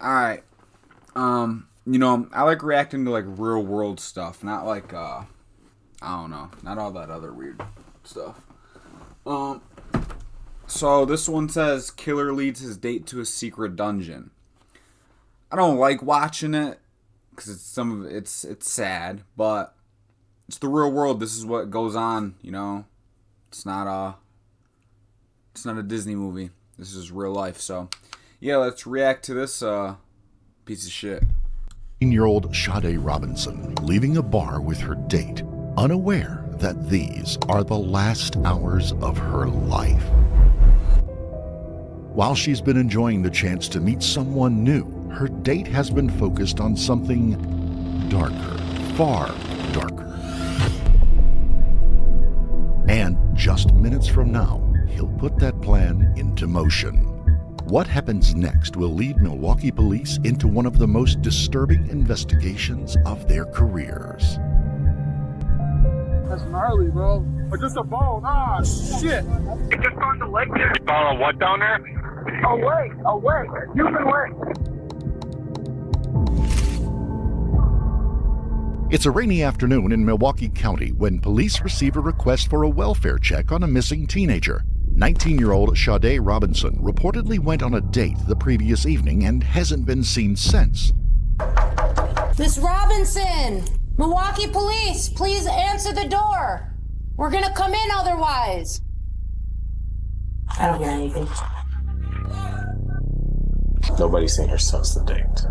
Alright. I like reacting to like real world stuff, not like I don't know, not all that other weird stuff. So this one says killer leads his date to a secret dungeon. I don't like watching it because it's sad, but it's the real world. This is what goes on, It's not a Disney movie. This is real life. So, yeah, let's react to this piece of shit. 18-year-old Sade Robinson leaving a bar with her date, unaware that these are the last hours of her life. While she's been enjoying the chance to meet someone new, her date has been focused on something darker, far darker. And just minutes from now, he'll put that plan into motion. What happens next will lead Milwaukee police into one of the most disturbing investigations of their careers. That's gnarly, bro. But just a bone. Ah, shit. It just on the lake there. You found a what down there? A lake. A human lake. It's a rainy afternoon in Milwaukee County when police receive a request for a welfare check on a missing teenager. 19-year-old Sade Robinson reportedly went on a date the previous evening and hasn't been seen since. Miss Robinson! Milwaukee police, please answer the door. We're gonna come in otherwise. I don't hear anything. Nobody's seen her since the date.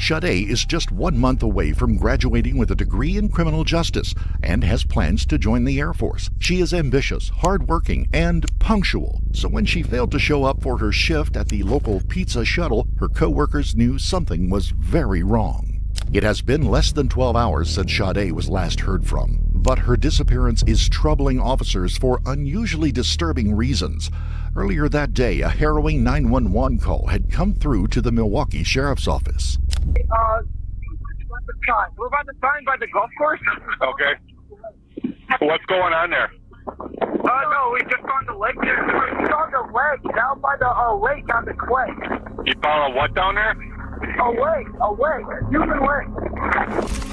Sade is just 1 month away from graduating with a degree in criminal justice and has plans to join the Air Force. She is ambitious, hardworking, and punctual. So when she failed to show up for her shift at the local pizza shuttle, her coworkers knew something was very wrong. It has been less than 12 hours since Sade was last heard from, but her disappearance is troubling officers for unusually disturbing reasons. Earlier that day, a harrowing 911 call had come through to the Milwaukee Sheriff's Office. We're about to sign by the golf course. Okay. What's going on there? No, we just on the lake there. It's on the lake, down by the lake on the clay. You found a what down there? A lake, a human lake.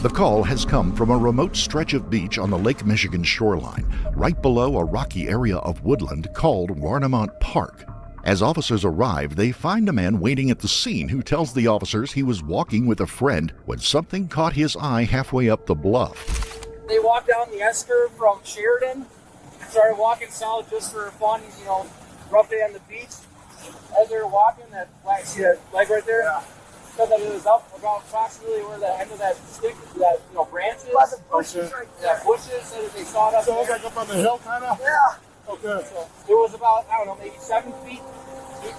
The call has come from a remote stretch of beach on the Lake Michigan shoreline, right below a rocky area of woodland called Warnemont Park. As officers arrive, they find a man waiting at the scene who tells the officers he was walking with a friend when something caught his eye halfway up the bluff. They walked down the esker from Sheridan, started walking south just for fun, rough day on the beach. As they were walking, see that leg right there? Yeah. Said that it was up about approximately where the end of that stick, that branches. By the bushes right there. Yeah, bushes, so that they saw it up So there. it's like up on the hill, kind of? Yeah. Okay. So it was about, maybe 7 feet.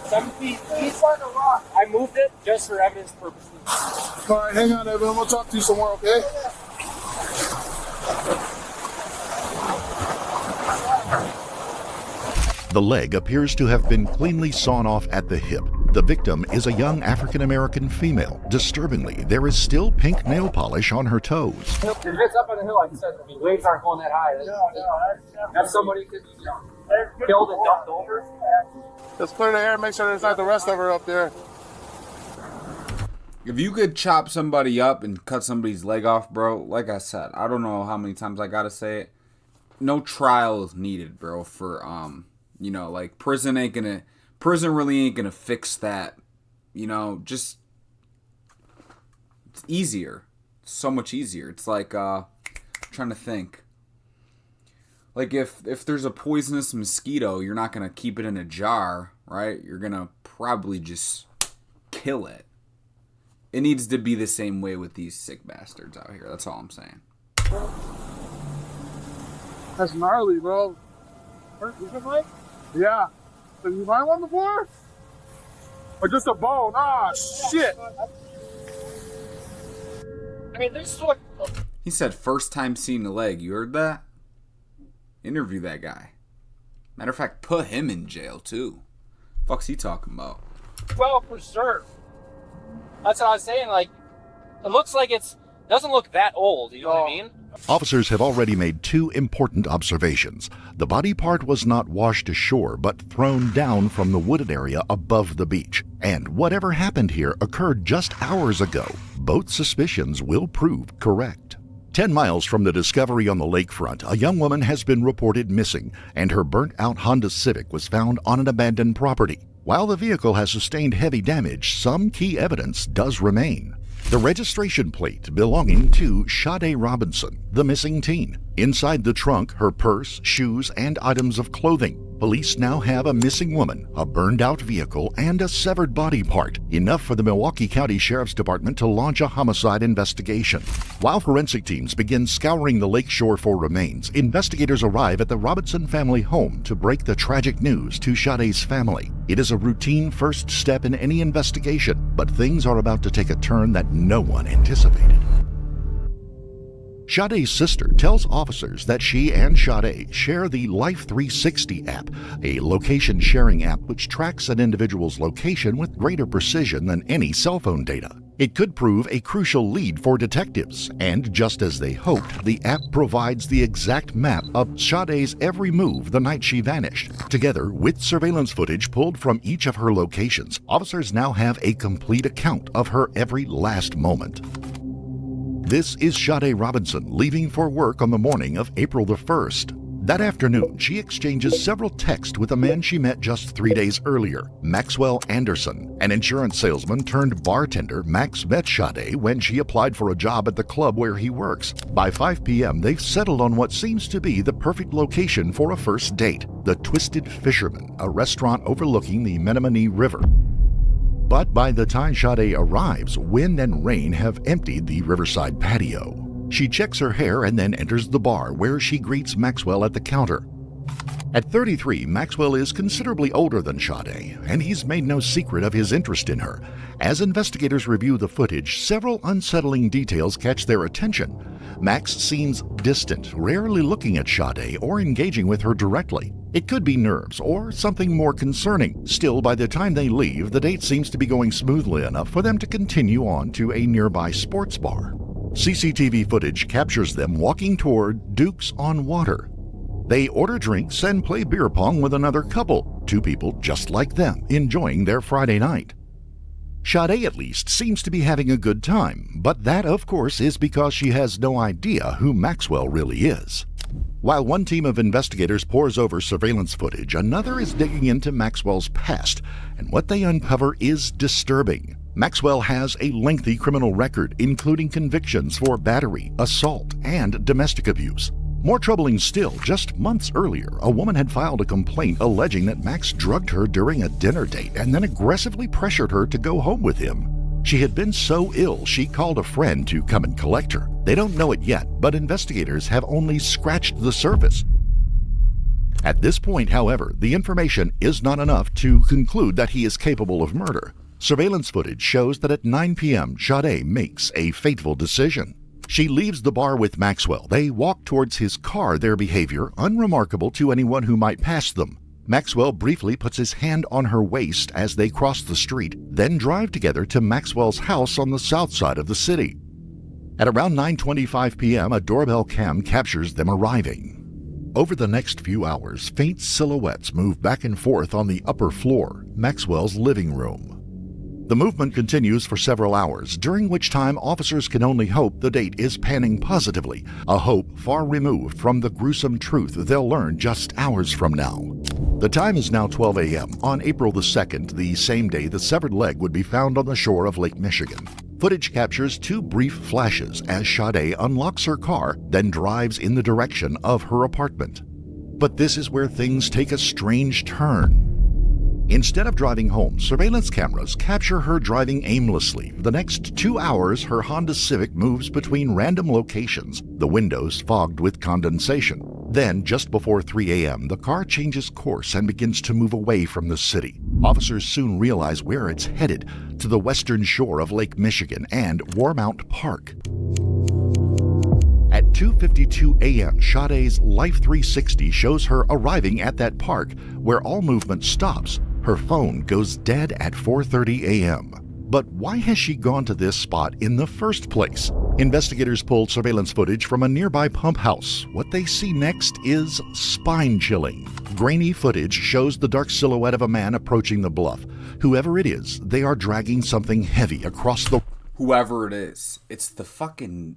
7 feet deep on the rock. I moved it just for evidence purposes. All right, hang on, Evan. We'll talk to you some more, okay? The leg appears to have been cleanly sawn off at the hip. The victim is a young African-American female. Disturbingly, there is still pink nail polish on her toes. If it's up on the hill, like I said, waves aren't going that high. If somebody could be killed and dumped over. Let's clear the air, make sure there's not the rest of her up there. If you could chop somebody up and cut somebody's leg off, bro, like I said, I don't know how many times I gotta say it. No trial is needed, bro, for like prison really ain't gonna fix that. Just it's easier. So much easier. It's like trying to think. Like if there's a poisonous mosquito, you're not gonna keep it in a jar, right? You're gonna probably just kill it. It needs to be the same way with these sick bastards out here. That's all I'm saying. That's gnarly, bro. Is it Mike? Yeah. Did you find one before? Or just a bone? Ah, shit. This is what. He said first time seeing the leg. You heard that? Interview that guy. Matter of fact, put him in jail too. Fuck's he talking about? Well preserved. That's what I was saying. Like, it looks like it's Doesn't look that old, you know what I mean? Officers have already made two important observations. The body part was not washed ashore, but thrown down from the wooded area above the beach. And whatever happened here occurred just hours ago. Both suspicions will prove correct. 10 miles from the discovery on the lakefront, a young woman has been reported missing, and her burnt-out Honda Civic was found on an abandoned property. While the vehicle has sustained heavy damage, some key evidence does remain. The registration plate belonging to Sade Robinson, the missing teen. Inside the trunk, her purse, shoes, and items of clothing. Police now have a missing woman, a burned-out vehicle, and a severed body part, enough for the Milwaukee County Sheriff's Department to launch a homicide investigation. While forensic teams begin scouring the lakeshore for remains, investigators arrive at the Robinson family home to break the tragic news to Sade's family. It is a routine first step in any investigation, but things are about to take a turn that no one anticipated. Sade's sister tells officers that she and Sade share the Life 360 app, a location-sharing app which tracks an individual's location with greater precision than any cell phone data. It could prove a crucial lead for detectives, and just as they hoped, the app provides the exact map of Sade's every move the night she vanished. Together with surveillance footage pulled from each of her locations, officers now have a complete account of her every last moment. This is Sade Robinson leaving for work on the morning of April the 1st. That afternoon, she exchanges several texts with a man she met just 3 days earlier, Maxwell Anderson, an insurance salesman turned bartender. Max met Sade when she applied for a job at the club where he works. By 5 p.m., they've settled on what seems to be the perfect location for a first date, the Twisted Fisherman, a restaurant overlooking the Menominee River. But by the time Sade arrives, wind and rain have emptied the riverside patio. She checks her hair and then enters the bar, where she greets Maxwell at the counter. At 33, Maxwell is considerably older than Sade, and he's made no secret of his interest in her. As investigators review the footage, several unsettling details catch their attention. Max seems distant, rarely looking at Sade or engaging with her directly. It could be nerves or something more concerning. Still, by the time they leave, the date seems to be going smoothly enough for them to continue on to a nearby sports bar. CCTV footage captures them walking toward Duke's on Water. They order drinks and play beer pong with another couple, two people just like them, enjoying their Friday night. Sade, at least, seems to be having a good time, but that, of course, is because she has no idea who Maxwell really is. While one team of investigators pores over surveillance footage, another is digging into Maxwell's past, and what they uncover is disturbing. Maxwell has a lengthy criminal record, including convictions for battery, assault, and domestic abuse. More troubling still, just months earlier, a woman had filed a complaint alleging that Max drugged her during a dinner date and then aggressively pressured her to go home with him. She had been so ill, she called a friend to come and collect her. They don't know it yet, but investigators have only scratched the surface. At this point, however, the information is not enough to conclude that he is capable of murder. Surveillance footage shows that at 9 p.m., Sade makes a fateful decision. She leaves the bar with Maxwell. They walk towards his car, their behavior unremarkable to anyone who might pass them. Maxwell briefly puts his hand on her waist as they cross the street, then drive together to Maxwell's house on the south side of the city. At around 9:25 p.m., a doorbell cam captures them arriving. Over the next few hours, faint silhouettes move back and forth on the upper floor, Maxwell's living room. The movement continues for several hours, during which time officers can only hope the date is panning positively, a hope far removed from the gruesome truth they'll learn just hours from now. The time is now 12 a.m. on April the 2nd, the same day the severed leg would be found on the shore of Lake Michigan. Footage captures two brief flashes as Sade unlocks her car, then drives in the direction of her apartment. But this is where things take a strange turn. Instead of driving home, surveillance cameras capture her driving aimlessly. For the next 2 hours, her Honda Civic moves between random locations, the windows fogged with condensation. Then, just before 3 a.m., the car changes course and begins to move away from the city. Officers soon realize where it's headed, to the western shore of Lake Michigan and Warmount Park. At 2:52 a.m., Sade's Life 360 shows her arriving at that park, where all movement stops. Her phone goes dead at 4:30 a.m. But why has she gone to this spot in the first place? Investigators pulled surveillance footage from a nearby pump house. What they see next is spine-chilling. Grainy footage shows the dark silhouette of a man approaching the bluff. Whoever it is, they are dragging something heavy across the... Whoever it is, it's the fucking...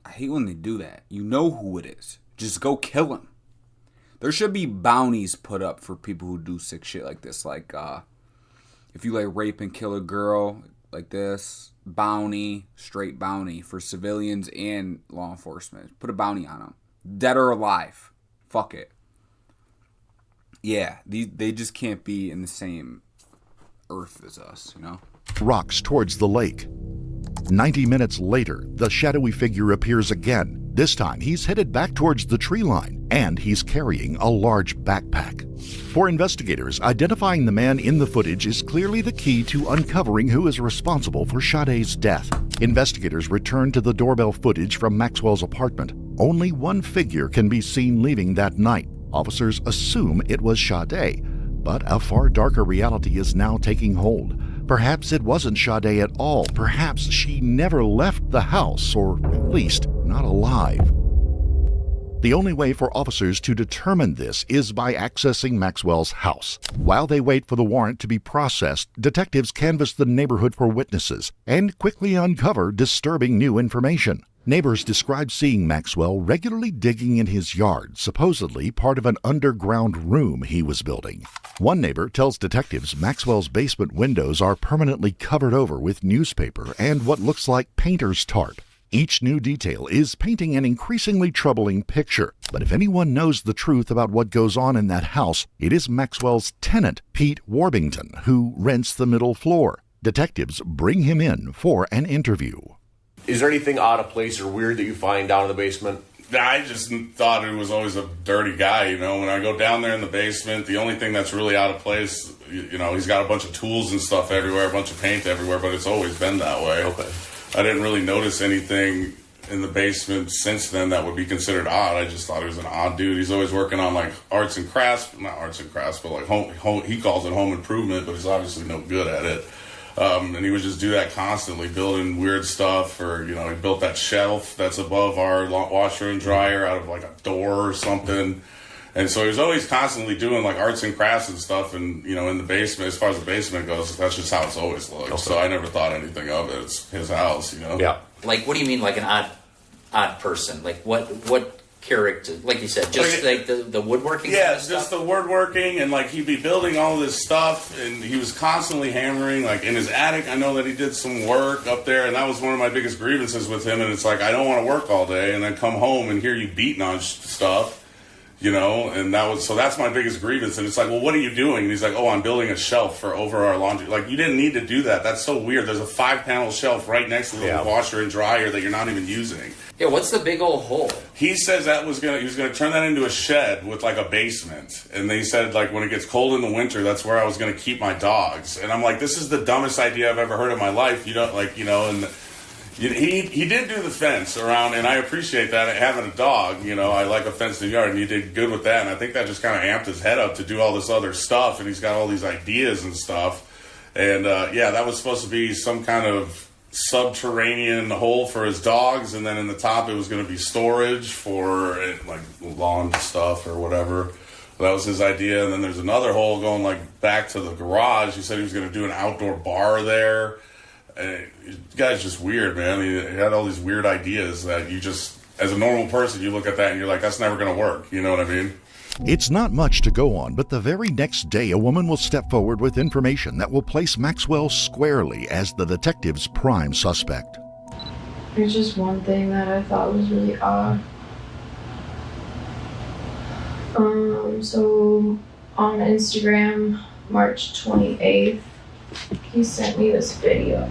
I hate when they do that. You know who it is. Just go kill him. There should be bounties put up for people who do sick shit like this. Like, if you, like, rape and kill a girl like this, bounty, straight bounty for civilians and law enforcement. Put a bounty on them. Dead or alive. Fuck it. Yeah, they just can't be in the same earth as us, you know? Rocks towards the lake. 90 minutes later, the shadowy figure appears again. This time, he's headed back towards the tree line, and he's carrying a large backpack. For investigators, identifying the man in the footage is clearly the key to uncovering who is responsible for Sade's death. Investigators return to the doorbell footage from Maxwell's apartment. Only one figure can be seen leaving that night. Officers assume it was Sade, but a far darker reality is now taking hold. Perhaps it wasn't Sade at all. Perhaps she never left the house, or at least not alive. The only way for officers to determine this is by accessing Maxwell's house. While they wait for the warrant to be processed, detectives canvass the neighborhood for witnesses and quickly uncover disturbing new information. Neighbors describe seeing Maxwell regularly digging in his yard, supposedly part of an underground room he was building. One neighbor tells detectives Maxwell's basement windows are permanently covered over with newspaper and what looks like painter's tarp. Each new detail is painting an increasingly troubling picture. But if anyone knows the truth about what goes on in that house, it is Maxwell's tenant, Pete Warbington, who rents the middle floor. Detectives bring him in for an interview. Is there anything out of place or weird that you find down in the basement? I just thought he was always a dirty guy, you know. When I go down there in the basement, the only thing that's really out of place, you know, he's got a bunch of tools and stuff everywhere, a bunch of paint everywhere, but it's always been that way. Okay. I didn't really notice anything in the basement since then that would be considered odd. I just thought he was an odd dude. He's always working on, like, arts and crafts, not arts and crafts, but, like, home he calls it home improvement, but he's obviously no good at it. And he would just do that constantly, building weird stuff, or, you know, he built that shelf that's above our washer and dryer out of, like, a door or something. And so he was always constantly doing, like, arts and crafts and stuff, and, you know, in the basement, as far as the basement goes, that's just how it's always looked. Okay. So I never thought anything of it. It's his house, you know? Yeah. Like, what do you mean, like, an odd person? Like, what character, like you said, just like the woodworking? Yeah, kind of just stuff? the woodworking, and like he'd be building all this stuff, and he was constantly hammering. Like in his attic, I know that he did some work up there, and that was one of my biggest grievances with him. And it's like, I don't want to work all day and then come home and hear you beating on stuff, you know. And that's my biggest grievance. And it's like, well, what are you doing? And he's like, oh, I'm building a shelf for over our laundry. Like, you didn't need to do that. That's so weird. There's a 5-panel shelf right next to the washer and dryer that you're not even using. Yeah, what's the big old hole? He says he was gonna turn that into a shed with like a basement, and they said like when it gets cold in the winter, that's where I was gonna keep my dogs. And I'm like, this is the dumbest idea I've ever heard in my life. You don't like, you know, and he did do the fence around, and I appreciate that. Having a dog, you know, I like a fenced in yard, and he did good with that. And I think that just kind of amped his head up to do all this other stuff, and he's got all these ideas and stuff. And that was supposed to be some kind of subterranean hole for his dogs, and then in the top it was going to be storage for like lawn stuff or whatever. That was his idea. And then there's another hole going like back to the garage. He said he was going to do an outdoor bar there. And the guy's just weird, man. He had all these weird ideas that you just, as a normal person, you look at that and you're like, that's never going to work. You know what I mean? It's not much to go on, but the very next day, a woman will step forward with information that will place Maxwell squarely as the detective's prime suspect. There's just one thing that I thought was really odd. So on Instagram, March 28th, he sent me this video.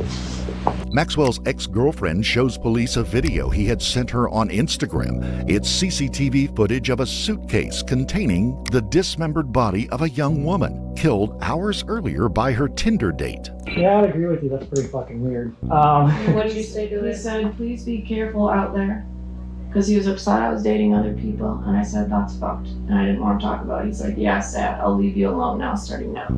Maxwell's ex-girlfriend shows police a video he had sent her on Instagram. It's CCTV footage of a suitcase containing the dismembered body of a young woman killed hours earlier by her Tinder date. Yeah, I'd agree with you. That's pretty fucking weird. What did you say to it? He said, please be careful out there. Because he was upset I was dating other people. And I said, that's fucked. And I didn't want to talk about it. He's like, yeah, sad. I'll leave you alone now, starting now.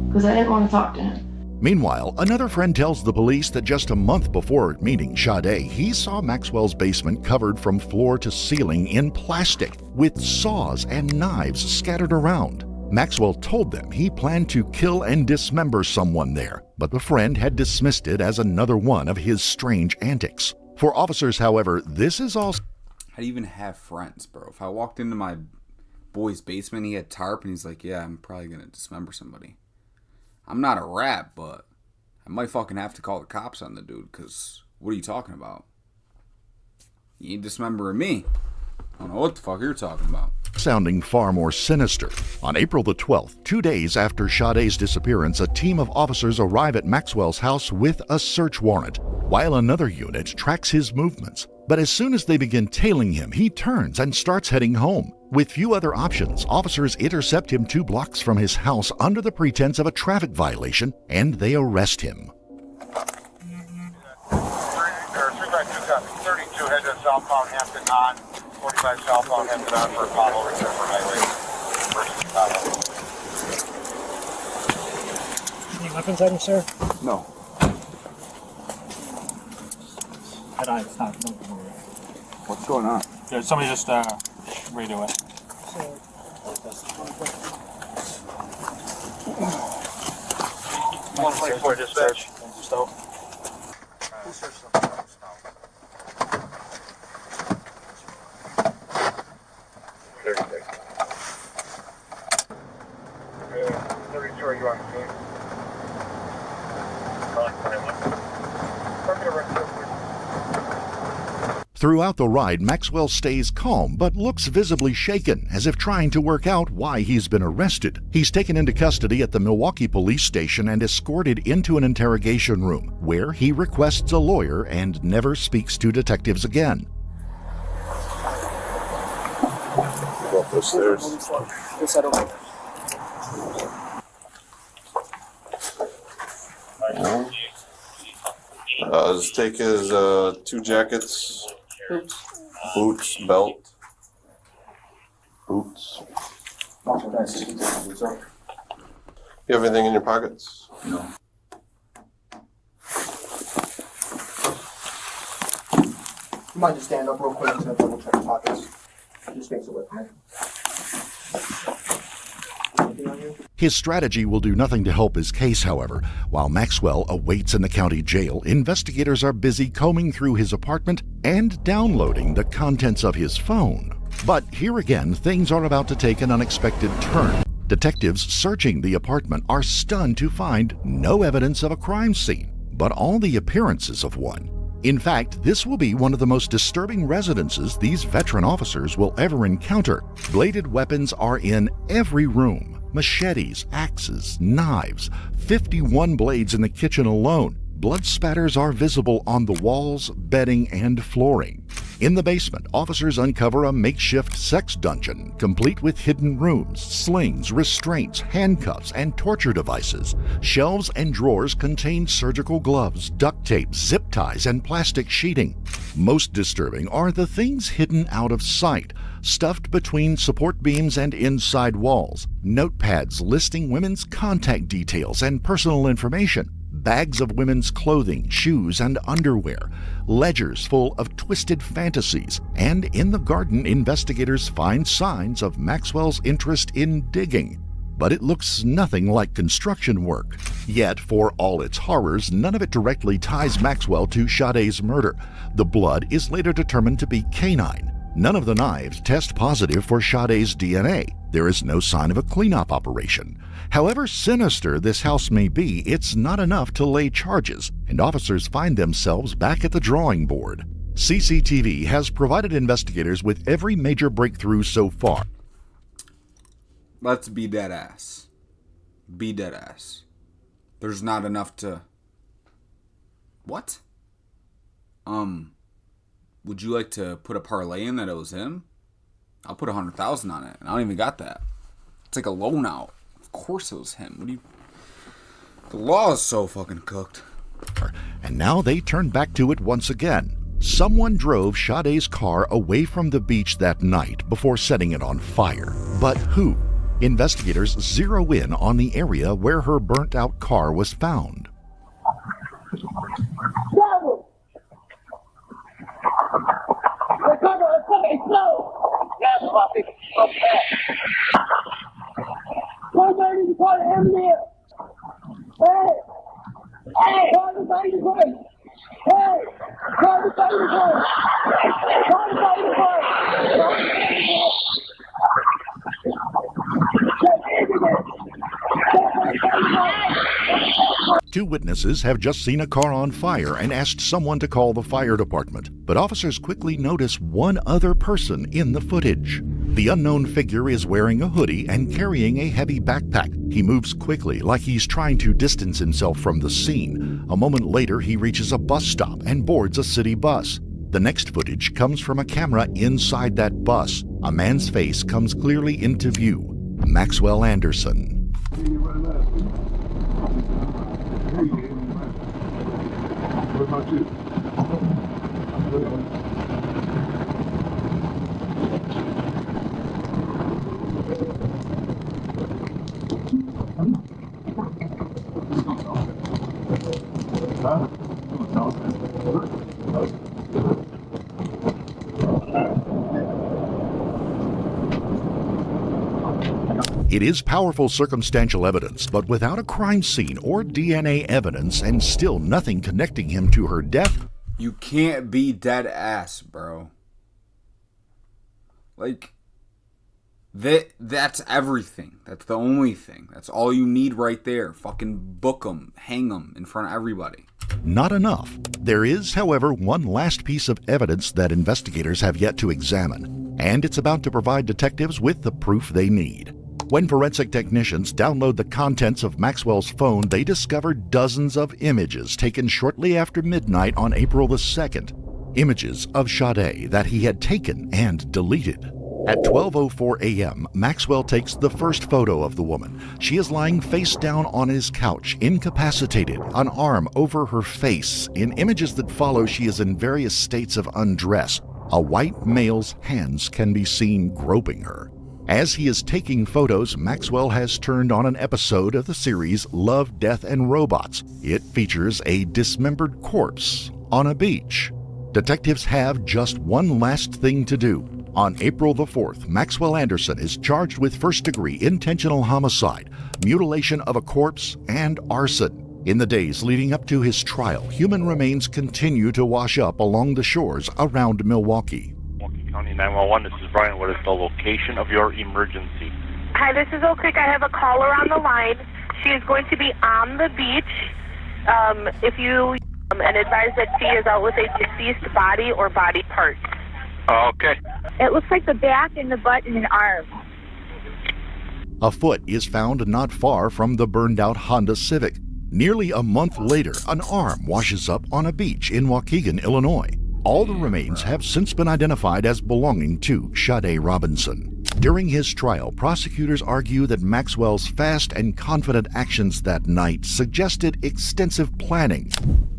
Because I didn't want to talk to him. Meanwhile, another friend tells the police that just a month before meeting Sade, he saw Maxwell's basement covered from floor to ceiling in plastic, with saws and knives scattered around. Maxwell told them he planned to kill and dismember someone there, but the friend had dismissed it as another one of his strange antics. For officers, however, this is all... How do you even have friends, bro? If I walked into my boy's basement, he had tarp, and he's like, yeah, I'm probably going to dismember somebody. I'm not a rat, but I might fucking have to call the cops on the dude, because what are you talking about? You ain't dismembering me. I don't know what the fuck you're talking about. Sounding far more sinister. On April the 12th, 2 days after Sade's disappearance, a team of officers arrive at Maxwell's house with a search warrant, while another unit tracks his movements. But as soon as they begin tailing him, he turns and starts heading home. With few other options, officers intercept him 2 blocks from his house under the pretense of a traffic violation, and they arrest him. 32 head to southbound Hampton on, 45 southbound Hampton on for a pothole return for highway. Any weapons on you, sir? No. Stop. What's going on? Yeah, somebody just radio it. 124 dispatch. Stow. Throughout the ride, Maxwell stays calm but looks visibly shaken, as if trying to work out why he's been arrested. He's taken into custody at the Milwaukee police station and escorted into an interrogation room, where he requests a lawyer and never speaks to detectives again. Go up the stairs. Just take his 2 jackets, boots, belt, boots. You have anything in your pockets? No. You might just stand up real quick and double check the pockets. Just makes it with me. His strategy will do nothing to help his case, however. While Maxwell awaits in the county jail, investigators are busy combing through his apartment and downloading the contents of his phone. But here again, things are about to take an unexpected turn. Detectives searching the apartment are stunned to find no evidence of a crime scene, but all the appearances of one. In fact, this will be one of the most disturbing residences these veteran officers will ever encounter. Bladed weapons are in every room. Machetes, axes, knives, 51 blades in the kitchen alone. Blood spatters are visible on the walls, bedding, and flooring. In the basement, officers uncover a makeshift sex dungeon, complete with hidden rooms, slings, restraints, handcuffs, and torture devices. Shelves and drawers contain surgical gloves, duct tape, zip ties, and plastic sheeting. Most disturbing are the things hidden out of sight, stuffed between support beams and inside walls. Notepads listing women's contact details and personal information. Bags of women's clothing, shoes, and underwear, ledgers full of twisted fantasies, and in the garden, investigators find signs of Maxwell's interest in digging. But it looks nothing like construction work. Yet, for all its horrors, none of it directly ties Maxwell to Sade's murder. The blood is later determined to be canine. None of the knives test positive for Sade's DNA. There is no sign of a cleanup operation. However sinister this house may be, it's not enough to lay charges, and officers find themselves back at the drawing board. CCTV has provided investigators with every major breakthrough so far. Let's be dead ass. Be dead ass. There's not enough to... What? Would you like to put a parlay in that it was him? I'll put 100,000 on it, and I don't even got that. It's like a loan out. Of course it was him. What do you... The law is so fucking cooked. And now they turn back to it once again. Someone drove Sade's car away from the beach that night before setting it on fire. But who? Investigators zero in on the area where her burnt-out car was found. Hey, call the side of the court. Hey, call the side of the court. Call the side of the court. Two witnesses have just seen a car on fire and asked someone to call the fire department, but officers quickly notice one other person in the footage. The unknown figure is wearing a hoodie and carrying a heavy backpack. He moves quickly, like he's trying to distance himself from the scene. A moment later, he reaches a bus stop and boards a city bus. The next footage comes from a camera inside that bus. A man's face comes clearly into view. Maxwell Anderson. What about you? It is powerful circumstantial evidence, but without a crime scene or DNA evidence and still nothing connecting him to her death, you can't be dead ass, bro. Like, that's everything. That's the only thing. That's all you need right there. Fucking book them, hang them in front of everybody. Not enough. There is, however, one last piece of evidence that investigators have yet to examine, and it's about to provide detectives with the proof they need. When forensic technicians download the contents of Maxwell's phone, they discover dozens of images taken shortly after midnight on April the 2nd. Images of Sade that he had taken and deleted. At 12:04 a.m., Maxwell takes the first photo of the woman. She is lying face down on his couch, incapacitated, an arm over her face. In images that follow, she is in various states of undress. A white male's hands can be seen groping her. As he is taking photos, Maxwell has turned on an episode of the series Love, Death, and Robots. It features a dismembered corpse on a beach. Detectives have just one last thing to do. On April the 4th, Maxwell Anderson is charged with first-degree intentional homicide, mutilation of a corpse, and arson. In the days leading up to his trial, human remains continue to wash up along the shores around Milwaukee. County 911, this is Brian. What is the location of your emergency? Hi, this is Oak Creek. I have a caller on the line. She is going to be on the beach. If you and advise that she is out with a deceased body or body parts. Okay. It looks like the back and the butt and an arm. A foot is found not far from the burned-out Honda Civic. Nearly a month later, an arm washes up on a beach in Waukegan, Illinois. All the remains have since been identified as belonging to Sade Robinson. During his trial, prosecutors argue that Maxwell's fast and confident actions that night suggested extensive planning.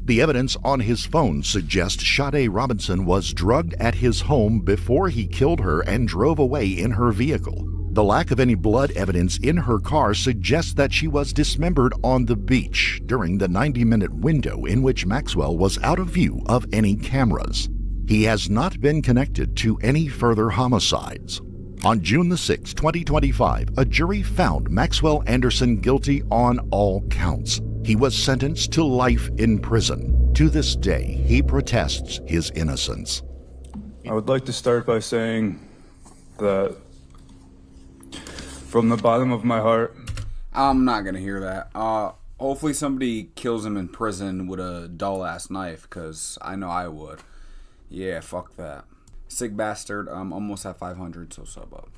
The evidence on his phone suggests Sade Robinson was drugged at his home before he killed her and drove away in her vehicle. The lack of any blood evidence in her car suggests that she was dismembered on the beach during the 90-minute window in which Maxwell was out of view of any cameras. He has not been connected to any further homicides. On June the 6th, 2025, a jury found Maxwell Anderson guilty on all counts. He was sentenced to life in prison. To this day, he protests his innocence. I would like to start by saying that from the bottom of my heart, I'm not gonna hear that. Hopefully somebody kills him in prison with a dull-ass knife, because I know I would. Yeah, fuck that. Sick bastard. I'm almost at 500, so sub up.